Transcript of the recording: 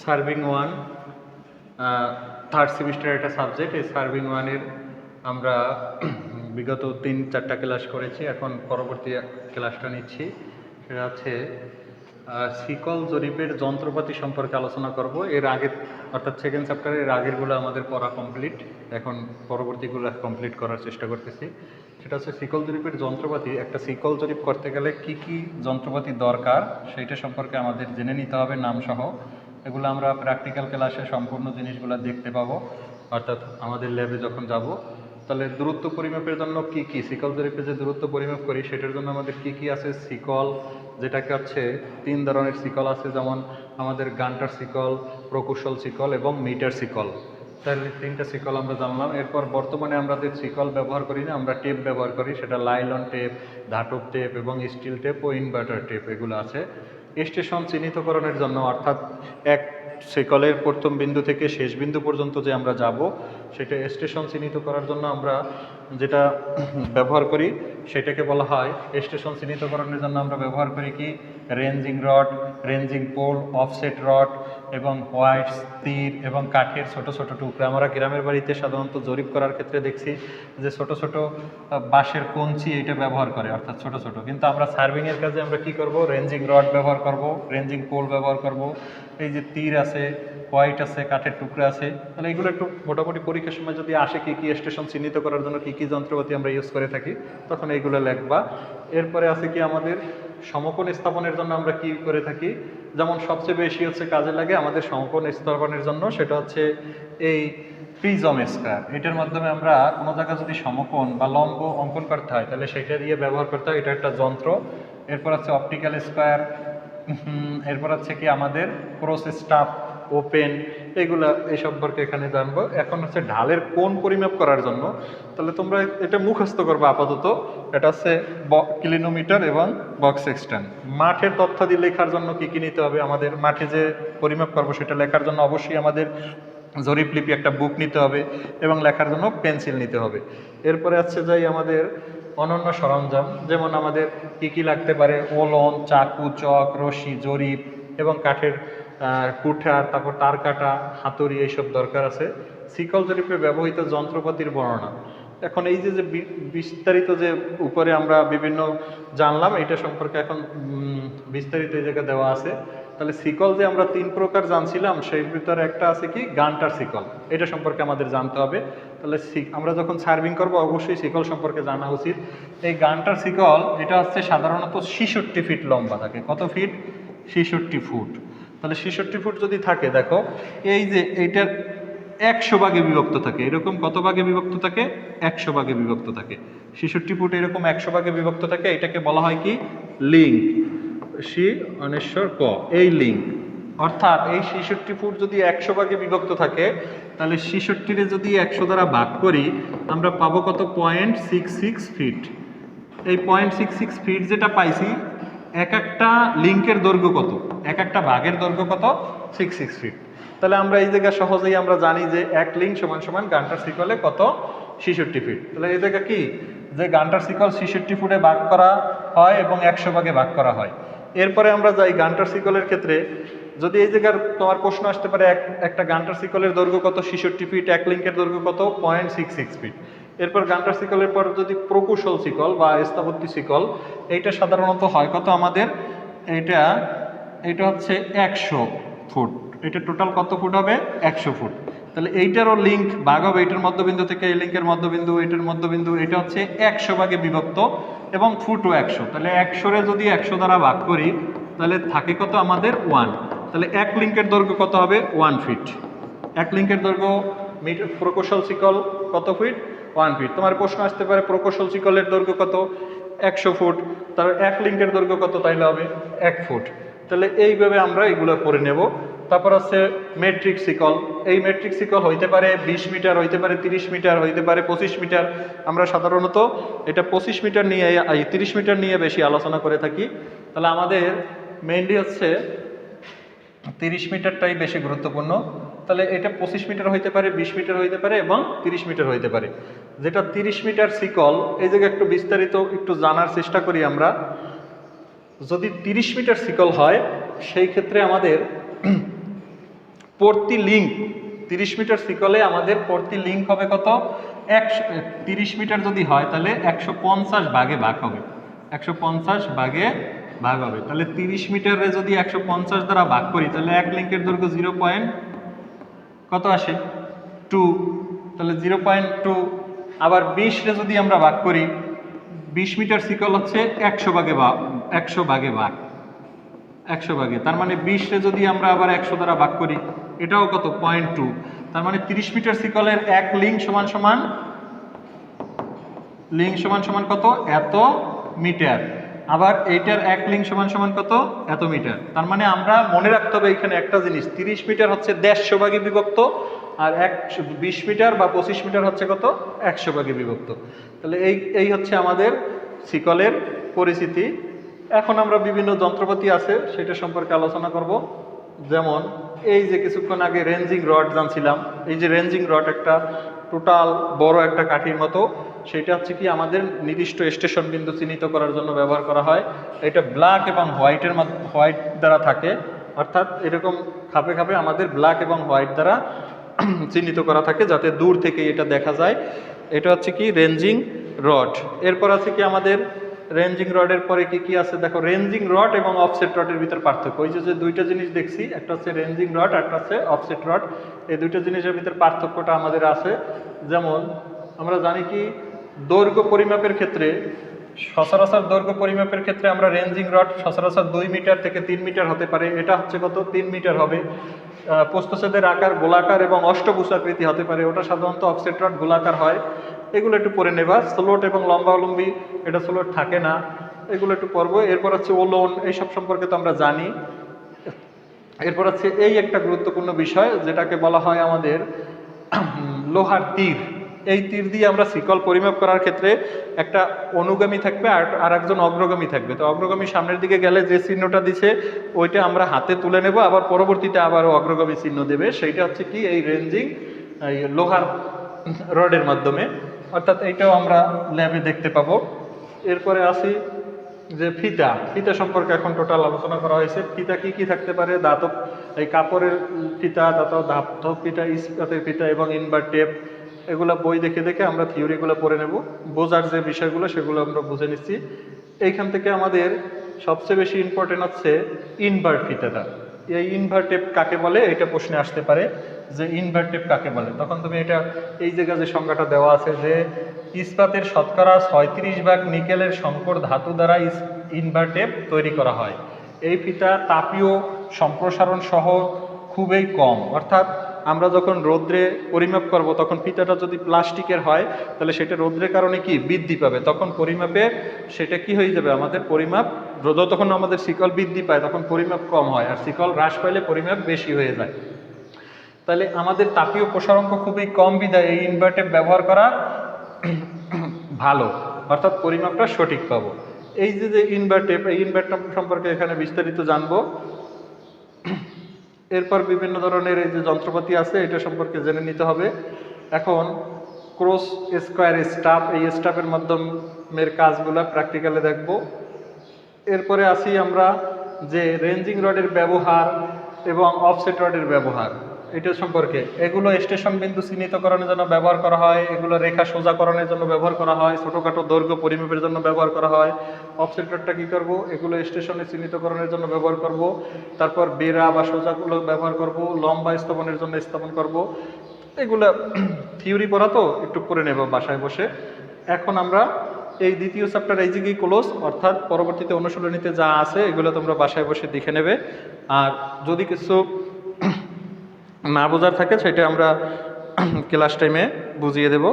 Serving one third সেমিস্টারের একটা subject. এই সার্ভিং ওয়ানের আমরা বিগত 3-4টা ক্লাস করেছি, এখন পরবর্তী ক্লাসটা নিচ্ছি। সেটা হচ্ছে শিকল জরিপের যন্ত্রপাতি সম্পর্কে আলোচনা করব। এর আগে অর্থাৎ সেকেন্ড চ্যাপ্টারের আগেরগুলো আমাদের পড়া কমপ্লিট, এখন পরবর্তীগুলো কমপ্লিট করার চেষ্টা করতেছি। সেটা হচ্ছে শিকল জরিপের যন্ত্রপাতি। একটা শিকল জরিপ করতে গেলে কি কি যন্ত্রপাতি দরকার সেইটা সম্পর্কে আমাদের জেনে নিতে হবে নামসহ। এগুলো আমরা প্র্যাকটিক্যাল ক্লাসে সম্পূর্ণ জিনিসগুলো দেখতে পাবো, অর্থাৎ আমাদের ল্যাবে যখন যাব। তাহলে দূরত্ব পরিমাপের জন্য কি কি শিকল জরিপে যে দূরত্ব পরিমাপ করি সেটার জন্য আমাদের কি কি আছে। শিকল, যেটাকে হচ্ছে 3 ধরনের শিকল আছে, যেমন আমাদের গান্টার শিকল, প্রকৌশল শিকল এবং মিটার শিকল। তাহলে 3টা শিকল আমরা জানলাম। এরপর বর্তমানে আমাদের শিকল ব্যবহার করি না, আমরা টেপ ব্যবহার করি। সেটা লাইলন টেপ, ধাতব টেপ এবং স্টিল টেপ ও ইনভার্টার টেপ এগুলো আছে। স্টেশন চিহ্নিতকরণের জন্য, অর্থাৎ এক শিকলের প্রথম বিন্দু থেকে শেষ বিন্দু পর্যন্ত যে আমরা যাব সেটা স্টেশন চিহ্নিত করার জন্য আমরা যেটা ব্যবহার করি সেটাকে বলা হয় স্টেশন চিহ্নিতকরণের জন্য আমরা ব্যবহার করি কি ranging rod, ranging pole, offset rod এবং হোয়াইট তীর এবং কাঠের ছোট ছোট টুকরা। আমরা গ্রামের বাড়িতে সাধারণত জরিপ করার ক্ষেত্রে দেখছি যে ছোট ছোট বাঁশের কঞ্চি এটা ব্যবহার করে, অর্থাৎ ছোট ছোট। কিন্তু আমরা সার্ভিংয়ের কাজে আমরা কি করব, রেঞ্জিং রড ব্যবহার করব, রেঞ্জিং পোল ব্যবহার করব, এই যে তীর আছে, হোয়াইট আছে, কাঠের টুকরা আছে। তাহলে এগুলো একটু মোটামুটি পরীক্ষার সময় যদি আসে কি কি স্টেশন চিহ্নিত করার জন্য কি কি যন্ত্রপাতি আমরা ইউজ করে থাকি, তখন এইগুলো লিখবা। এরপরে আছে কি আমাদের সমকোণ স্থাপনের জন্য আমরা কি করে থাকি, যেমন সবচেয়ে বেশি হচ্ছে কাজে লাগে আমাদের সমকোণ স্থাপনের জন্য, সেটা হচ্ছে এই প্রিজম স্কয়ার। এটার মাধ্যমে আমরা কোনো জায়গায় যদি সমকোণ বা লম্ব অঙ্কন করতে হয় তাহলে সেটা দিয়ে ব্যবহার করতে হয়, এটা একটা যন্ত্র। এরপর আছে অপটিক্যাল স্কয়ার, এরপর হচ্ছে কি আমাদের প্রসেস স্টাফ, ওপেন, এগুলা এই সম্পর্কে এখানে জানবো। এখন হচ্ছে ঢালের কোণ পরিমাপ করার জন্য, তাহলে তোমরা এটা মুখস্থ করবে আপাতত। এটা হচ্ছে কিলোমিটার এবং বক্স এক্সটেন্ট। মাঠের তথ্যাদি লেখার জন্য কি কি নিতে হবে আমাদের, মাঠে যে পরিমাপ করবো সেটা লেখার জন্য অবশ্যই আমাদের জরিপলিপি একটা বুক নিতে হবে এবং লেখার জন্য পেন্সিল নিতে হবে। এরপরে আছে যাই আমাদের অনন্য সরঞ্জাম, যেমন আমাদের কি কি লাগতে পারে, ওলন, চাকু, চক, রশি, জরিপ এবং কাঠের কুঠার, তারপর তার কাটা, হাতুড়ি, এইসব দরকার আছে। শিকল জরিপে ব্যবহৃত যন্ত্রপাতির বর্ণনা। এখন এই যে বিস্তারিত যে উপরে আমরা বিভিন্ন জানলাম এটা সম্পর্কে এখন বিস্তারিত এই জায়গায় দেওয়া আছে। তাহলে শিকল যে আমরা 3 প্রকার জানছিলাম সেই ভিতরে একটা আছে কি গান্টার শিকল, এটা সম্পর্কে আমাদের জানতে হবে। তাহলে আমরা যখন সার্ভিং করব অবশ্যই শিকল সম্পর্কে জানা উচিত। এই গান্টার শিকল এটা হচ্ছে সাধারণত 66 ফিট লম্বা থাকে। কত ফিট? 66 ফুট। তাহলে 66 ফুট যদি থাকে, দেখো এই যে এইটার 100 ভাগে বিভক্ত থাকে, এরকম কত ভাগে বিভক্ত থাকে? 100 ভাগে বিভক্ত থাকে। 66 ফুট এরকম 100 ভাগে বিভক্ত থাকে, এটাকে বলা হয় কি লিঙ্ক। অনেশ্বর ক, এই লিঙ্ক। অর্থাৎ এই 66 ফুট যদি 100 ভাগে বিভক্ত থাকে তাহলে 66-রে যদি 100 দ্বারা ভাগ করি আমরা পাবো কত? 0.66 ফিট। এই 0.66 ফিট যেটা পাইছি, এক একটা লিঙ্কের দৈর্ঘ্য কত? এক একটা ভাগের দৈর্ঘ্য কত? 66 ফিট। তাহলে আমরা এই জায়গায় সহজেই আমরা জানি যে এক লিঙ্ক সমান সমান গান্টার শিকলে কত? 66 ফিট। তাহলে এই জায়গা কি যে গান্টার শিকল 66 ফুটে ভাগ করা হয় এবং 100 ভাগে ভাগ করা হয়। এরপরে আমরা যাই গান্টার শিকলের ক্ষেত্রে। যদি এই জায়গার তোমার প্রশ্ন আসতে পারে একটা গান্টার শিকলের দৈর্ঘ্য কত? 66 ফিট। এক লিঙ্কের দৈর্ঘ্য কত? 0.66 ফিট। এরপর গান্টার শিকলের পর যদি প্রকৌশল শিকল বা স্থাপত্য শিকল, এইটা সাধারণত হয় কত আমাদের? এইটা হচ্ছে 100 ফুট। এটা টোটাল কত ফুট হবে? 100 ফুট। তাহলে এইটারও লিঙ্ক ভাগ হবে, এইটার মধ্যবিন্দু থেকে এই লিঙ্কের মধ্যবিন্দু, এইটার মধ্যবিন্দু, এটা হচ্ছে 100 ভাগে বিভক্ত এবং ফুটও 100। তাহলে 100-রে যদি 100 দ্বারা ভাগ করি তাহলে থাকে কত আমাদের? 1। তাহলে এক লিঙ্কের দৈর্ঘ্য কত হবে? 1 ফিট। এক লিঙ্কের দৈর্ঘ্য প্রকৌশল শিকল কত ফিট? 1 ফিট। তোমার প্রশ্ন আসতে পারে প্রকৌশল শিকলের দৈর্ঘ্য কত? 100 ফুট। তাহলে এক লিঙ্কের দৈর্ঘ্য কত তাইলে হবে? 1 ফুট। তাহলে এইভাবে আমরা এগুলো করে নেব। তারপর আছে মেট্রিক শিকল। এই মেট্রিক শিকল হইতে পারে 20 মিটার, হইতে পারে 30 মিটার, হইতে পারে 25 মিটার। আমরা সাধারণত এটা 25 মিটার নিয়ে 30 মিটার নিয়ে বেশি আলোচনা করে থাকি। তাহলে আমাদের মেইনলি হচ্ছে 30 মিটারটাই বেশি গুরুত্বপূর্ণ। তাহলে এটা 25 মিটার হইতে পারে, 20 মিটার হইতে পারে এবং 30 মিটার হইতে পারে। যেটা 30 মিটার শিকল, এই জায়গায় একটু বিস্তারিত একটু জানার চেষ্টা করি আমরা। যদি 30 মিটার শিকল হয় সেই ক্ষেত্রে আমাদের প্রতি লিঙ্ক 30 মিটার সিকলে আমাদের প্রতি লিঙ্ক হবে কত? 30 মিটার যদি হয় তাহলে 150 ভাগে ভাগ হবে, 150 ভাগে ভাগ হবে। তাহলে 30 মিটারে যদি 150 দ্বারা ভাগ করি তাহলে এক লিঙ্কের দৈর্ঘ্য 0. কত আসে? 2। তাহলে 0.2। আবার 20 রে যদি আমরা ভাগ করি, 20 মিটার সিকল হচ্ছে 100 ভাগে ভাগ, 100 ভাগে ভাগ, 100 ভাগে। তার মানে 20 রে যদি আমরা আবার 100 দ্বারা ভাগ করি, এটাও কত? 0.2। তার মানে 30 মিটার সিকলের এক লিঙ্ক সমান সমান কত? এত মিটার। আবার এইটার এক লিঙ্ক সমান সমান কত? এত মিটার। তার মানে আমরা মনে রাখতে হবে এখানে একটা জিনিস, 30 মিটার হচ্ছে 150 ভাগে বিভক্ত, আর 20 মিটার বা 25 মিটার হচ্ছে কত? 100 ভাগে বিভক্ত। তাহলে এই হচ্ছে আমাদের সিকলের পরিচিতি। এখন আমরা বিভিন্ন যন্ত্রপাতি আছে সেটা সম্পর্কে আলোচনা করব। যেমন এই যে কিছুক্ষণ আগে রেঞ্জিং রড জানছিলাম, এই যে রেঞ্জিং রড একটা টোটাল বড় একটা কাঠির মতো, সেটা হচ্ছে কি আমাদের নির্দিষ্ট স্টেশন বিন্দু চিহ্নিত করার জন্য ব্যবহার করা হয়। এটা ব্ল্যাক এবং হোয়াইট দ্বারা থাকে, অর্থাৎ এরকম খাপে খাপে আমাদের ব্ল্যাক এবং হোয়াইট দ্বারা চিহ্নিত করা থাকে যাতে দূর থেকে এটা দেখা যায়। এটা হচ্ছে কি রেঞ্জিং রড। এরপর আছে কি আমাদের রেঞ্জিং রডের পরে কি কি আছে দেখো, রেঞ্জিং রড এবং অফসেট রডের ভিতর পার্থক্য। ওই যে দুইটা জিনিস দেখছি, একটা হচ্ছে রেঞ্জিং রড, একটা হচ্ছে অফসেট রড। এই দুইটা জিনিসের ভিতর পার্থক্যটা আমাদের আছে। যেমন আমরা জানি কি দৈর্ঘ্য পরিমাপের ক্ষেত্রে, সচরাচর দৈর্ঘ্য পরিমাপের ক্ষেত্রে আমরা রেঞ্জিং রড সচরাচর 2 মিটার থেকে 3 মিটার হতে পারে, এটা হচ্ছে কত? 3 মিটার হবে। প্রস্থচ্ছেদের আকার গোলাকার এবং অষ্টভুজাকৃতি হতে পারে, ওটা সাধারণত অফসেট রড গোলাকার হয়। এগুলো একটু পরে নেবা। স্লোট এবং লম্বালম্বী, এটা স্লোট থাকে না, এগুলো একটু পড়বো। এরপর হচ্ছে ওলন, এইসব সম্পর্কে তো আমরা জানি। এরপর হচ্ছে এই একটা গুরুত্বপূর্ণ বিষয় যেটাকে বলা হয় আমাদের লোহার তীর। এই তীর দিয়ে আমরা শিকল পরিমাপ করার ক্ষেত্রে একটা অনুগামী থাকবে আর একজন অগ্রগামী থাকবে। তো অগ্রগামী সামনের দিকে গেলে যে চিহ্নটা দিছে ওইটা আমরা হাতে তুলে নেব, আবার পরবর্তীতে আবারও অগ্রগামী চিহ্ন দেবে। সেইটা হচ্ছে কি এই রেঞ্জিং লোহার রডের মাধ্যমে, অর্থাৎ এইটাও আমরা ল্যাবে দেখতে পাবো। এরপরে আসি যে ফিতা সম্পর্কে এখন টোটাল আলোচনা করা হয়েছে। ফিতা কি কি থাকতে পারে? দাতব, এই কাপড়ের ফিতা, তারপর ধাতব ফিতা, ইস্পাতের ফিতা এবং ইনভার টেপ। এগুলো বই দেখে দেখে আমরা থিওরিগুলো পড়ে নেব, বোঝার যে বিষয়গুলো সেগুলো আমরা বুঝে নিচ্ছি। এইখান থেকে আমাদের সবচেয়ে বেশি ইম্পর্টেন্ট হচ্ছে ইনভার ফিতাটা। এই ইনভার টেপ কাকে বলে এটা প্রশ্নে আসতে পারে, যে ইনভার টেপ কাকে বলে। তখন তুমি এটা এই জায়গায় যে সংজ্ঞাটা দেওয়া আছে যে ইস্পাতের শতকরা 36% নিকেলের সংকর ধাতু দ্বারা ইনভার টেপ তৈরি করা হয়। এই ফিতা তাপীয় সম্প্রসারণ সহ খুবই কম, অর্থাৎ আমরা যখন রৌদ্রে পরিমাপ করব তখন ফিতাটা যদি প্লাস্টিকের হয় তাহলে সেটা রৌদ্রের কারণে কি বৃদ্ধি পাবে, তখন পরিমাপে সেটা কি হয়ে যাবে, আমাদের পরিমাপ তখন আমাদের শিকল বৃদ্ধি পায় তখন পরিমাপ কম হয়, আর শিকল হ্রাস পাইলে পরিমাপ বেশি হয়ে যায়। তাহলে আমাদের তাপীয় প্রসারাঙ্ক খুবই কম বিধায় এই ইনভার্টেপ ব্যবহার করা ভালো, অর্থাৎ পরিমাপটা সঠিক পাবো। এই যে ইনভার্টেপ, এই ইনভার্টেপ সম্পর্কে এখানে বিস্তারিত জানবো। এরপর বিভিন্ন ধরনের এই যে যন্ত্রপাতি আছে এটা সম্পর্কে জেনে নিতে হবে। এখন ক্রস স্কোয়ার স্টাফ, এই স্টাফের মাধ্যমের কাজগুলো প্র্যাকটিক্যালে দেখব। এরপরে আসি আমরা যে রেঞ্জিং রডের ব্যবহার এবং অফসেট রডের ব্যবহার, এটা সম্পর্কে। এগুলো স্টেশন বিন্দু চিহ্নিতকরণের জন্য ব্যবহার করা হয়, এগুলো রেখা সোজাকরণের জন্য ব্যবহার করা হয়, ছোটোখাটো দৈর্ঘ্য পরিমাপের জন্য ব্যবহার করা হয়। অফসেট রডটা কী করবো, এগুলো স্টেশনে চিহ্নিতকরণের জন্য ব্যবহার করব। তারপর বেড়া বা সোজাগুলো ব্যবহার করব, লম্বা স্থাপনের জন্য স্থাপন করব। এগুলো থিওরি পড়া তো একটু করে নেব বাসায় বসে। এখন আমরা এই দ্বিতীয় চ্যাপ্টার এই জায়গায় ক্লোজ, অর্থাৎ পরবর্তীতে অনুশীলনীতে যা আছে এগুলো তোমরা বাসায় বসে দেখে নেবে। আর যদি কিছু না বোঝার থাকে সেটা আমরা ক্লাস টাইমে বুঝিয়ে দেব।